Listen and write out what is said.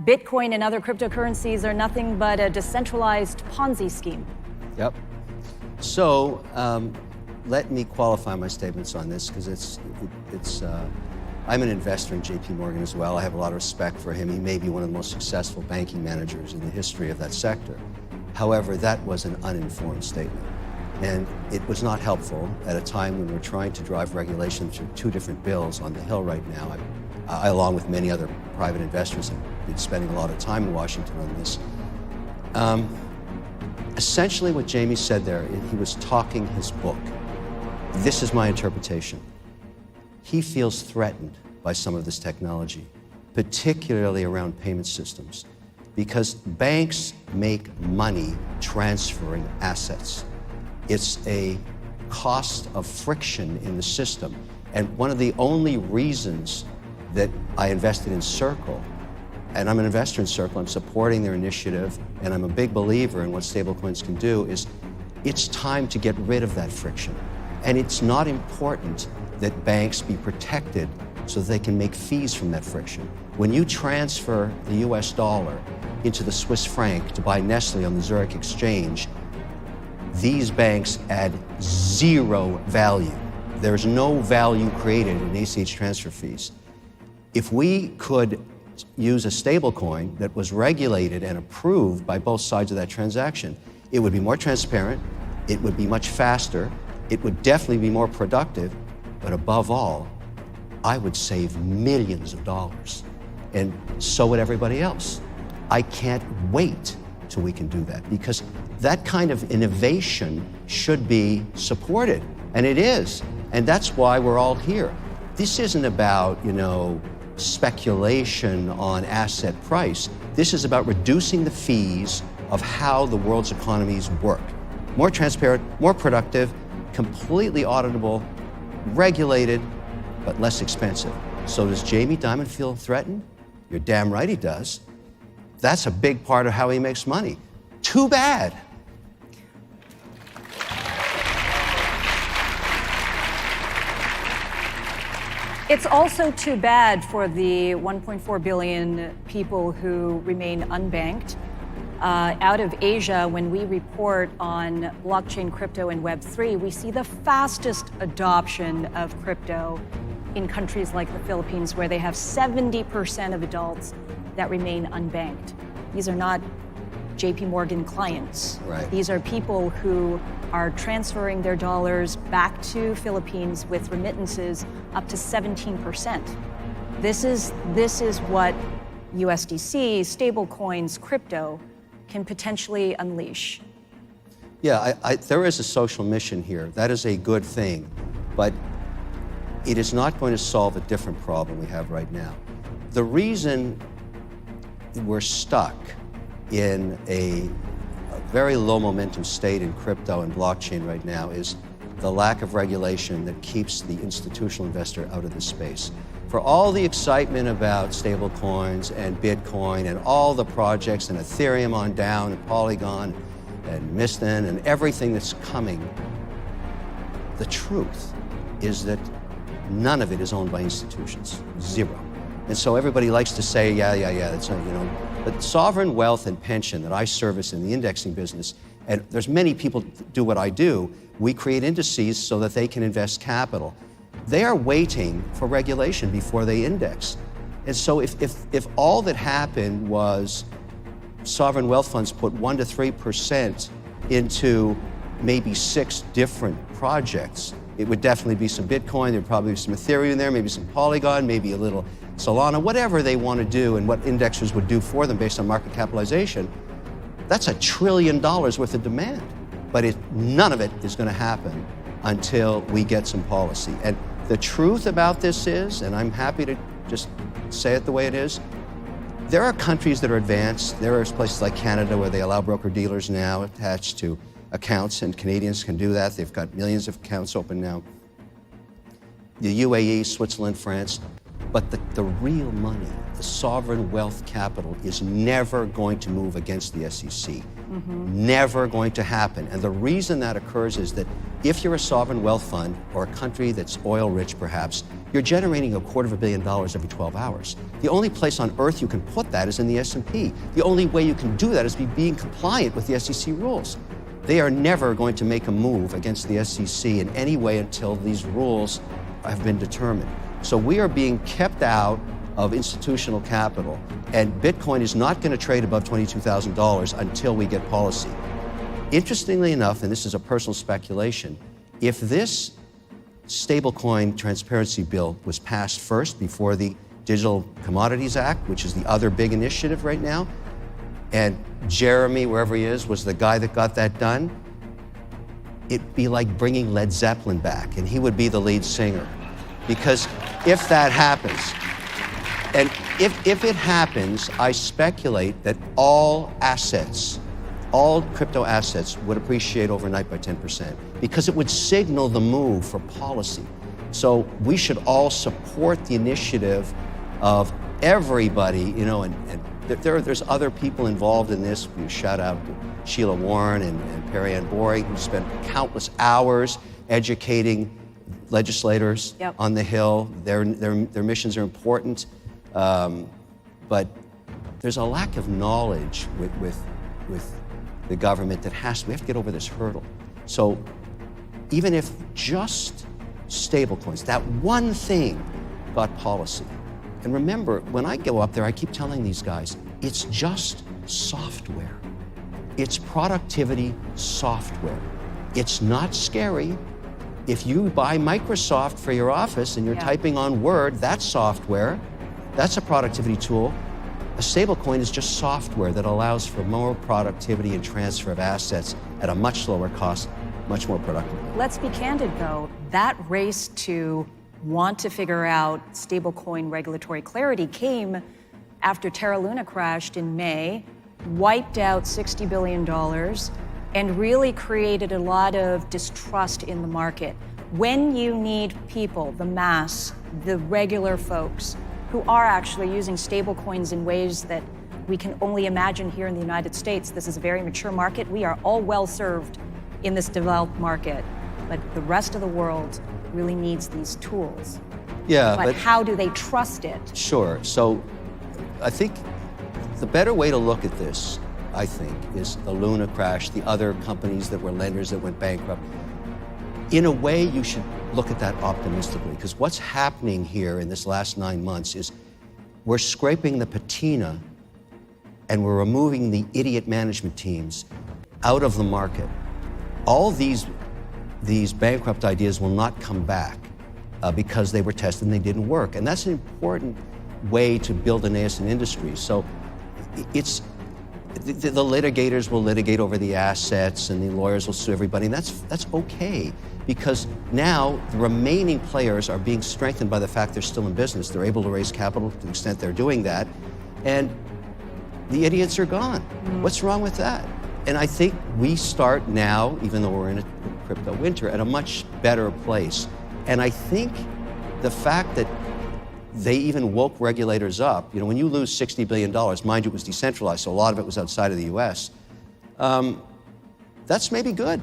Bitcoin and other cryptocurrencies are nothing but a decentralized Ponzi scheme. Yep. So let me qualify my statements on this, because I'm an investor in JP Morgan as well. I have a lot of respect for him. He may be one of the most successful banking managers in the history of that sector. However, that was an uninformed statement. And it was not helpful at a time when we're trying to drive regulation through two different bills on the Hill right now. I, along with many other private investors, have been spending a lot of time in Washington on this. Essentially what Jamie said there, he was talking his book. This is my interpretation. He feels threatened by some of this technology, particularly around payment systems, because banks make money transferring assets. It's a cost of friction in the system. And one of the only reasons that I invested in Circle, and I'm an investor in Circle, I'm supporting their initiative, and I'm a big believer in what stablecoins can do, is it's time to get rid of that friction. And it's not important that banks be protected so that they can make fees from that friction. When you transfer the US dollar into the Swiss franc to buy Nestle on the Zurich exchange, these banks add zero value. There's no value created in ACH transfer fees. If we could use a stablecoin that was regulated and approved by both sides of that transaction, it would be more transparent, it would be much faster, it would definitely be more productive, but above all, I would save millions of dollars. And so would everybody else. I can't wait till we can do that, because that kind of innovation should be supported, and it is. And that's why we're all here. This isn't about, speculation on asset price. This is about reducing the fees of how the world's economies work. More transparent, more productive, completely auditable, regulated, but less expensive. So does Jamie Dimon feel threatened? You're damn right he does. That's a big part of how he makes money. Too bad. It's also too bad for the 1.4 billion people who remain unbanked. Out of Asia, when we report on blockchain, crypto, and Web3, we see the fastest adoption of crypto in countries like the Philippines, where they have 70% of adults that remain unbanked. These are not JP Morgan clients. Right. These are people who are transferring their dollars back to Philippines with remittances up to 17%. This is what USDC, stablecoins, crypto can potentially unleash. Yeah, there is a social mission here. That is a good thing, but it is not going to solve a different problem we have right now. The reason we're stuck in a very low momentum state in crypto and blockchain right now is the lack of regulation that keeps the institutional investor out of this space. For all the excitement about stable coins and Bitcoin and all the projects and Ethereum on down and Polygon and Miston and everything that's coming, the truth is that none of it is owned by institutions, zero. And so everybody likes to say, yeah, that's but sovereign wealth and pension that I service in the indexing business, and there's many people do what I do, we create indices so that they can invest capital. They are waiting for regulation before they index. And so if all that happened was sovereign wealth funds put 1% to 3% into maybe 6 different projects, it would definitely be some Bitcoin, there'd probably be some Ethereum in there, maybe some Polygon, maybe a little Solana, whatever they want to do and what indexers would do for them based on market capitalization. That's $1 trillion worth of demand. But none of it is going to happen until we get some policy. And the truth about this is, and I'm happy to just say it the way it is, there are countries that are advanced. There are places like Canada where they allow broker-dealers now attached to accounts, and Canadians can do that. They've got millions of accounts open now. The UAE, Switzerland, France, But the real money, the sovereign wealth capital, is never going to move against the SEC. Never going to happen. And the reason that occurs is that if you're a sovereign wealth fund or a country that's oil rich perhaps, you're generating $250 million every 12 hours. The only place on earth you can put that is in the S&P. The only way you can do that is being compliant with the SEC rules. They are never going to make a move against the SEC in any way until these rules have been determined. So we are being kept out of institutional capital, and Bitcoin is not going to trade above $22,000 until we get policy. Interestingly enough, and this is a personal speculation, if this stablecoin transparency bill was passed first before the Digital Commodities Act, which is the other big initiative right now, and Jeremy, wherever he is, was the guy that got that done, it'd be like bringing Led Zeppelin back, and he would be the lead singer. Because if that happens, and if it happens, I speculate that all assets, all crypto assets would appreciate overnight by 10% because it would signal the move for policy. So we should all support the initiative of everybody, you know, and there's other people involved in this. We shout out Sheila Warren and Perry Ann Boring, who spent countless hours educating legislators on the Hill. Their missions are important, but there's a lack of knowledge with the government that we have to get over this hurdle. So even if just stablecoins, that one thing got policy, and remember, when I go up there, I keep telling these guys, it's just software. It's productivity software. It's not scary. If you buy Microsoft for your office and you're typing on Word, that's software. That's a productivity tool. A stablecoin is just software that allows for more productivity and transfer of assets at a much lower cost, much more productively. Let's be candid, though. That race to want to figure out stablecoin regulatory clarity came after Terra Luna crashed in May, wiped out $60 billion, and really created a lot of distrust in the market. When you need people, the mass, the regular folks, who are actually using stablecoins in ways that we can only imagine here in the United States. This is a very mature market. We are all well served in this developed market, but the rest of the world really needs these tools. Yeah, but how do they trust it? Sure. So I think the better way to look at this, I think, is the Luna crash, the other companies that were lenders that went bankrupt. In a way, you should look at that optimistically, because what's happening here in this last 9 months is we're scraping the patina and we're removing the idiot management teams out of the market. All these bankrupt ideas will not come back because they were tested and they didn't work. And that's an important way to build a nascent industry. So it's the litigators will litigate over the assets and the lawyers will sue everybody, and that's okay, because now the remaining players are being strengthened by the fact they're still in business. They're able to raise capital to the extent they're doing that, and the idiots are gone. What's wrong with that? And I think we start now, even though we're in a crypto winter, at a much better place. And I think the fact that they even woke regulators up. You know, when you lose $60 billion, mind you, it was decentralized, so a lot of it was outside of the US, that's maybe good.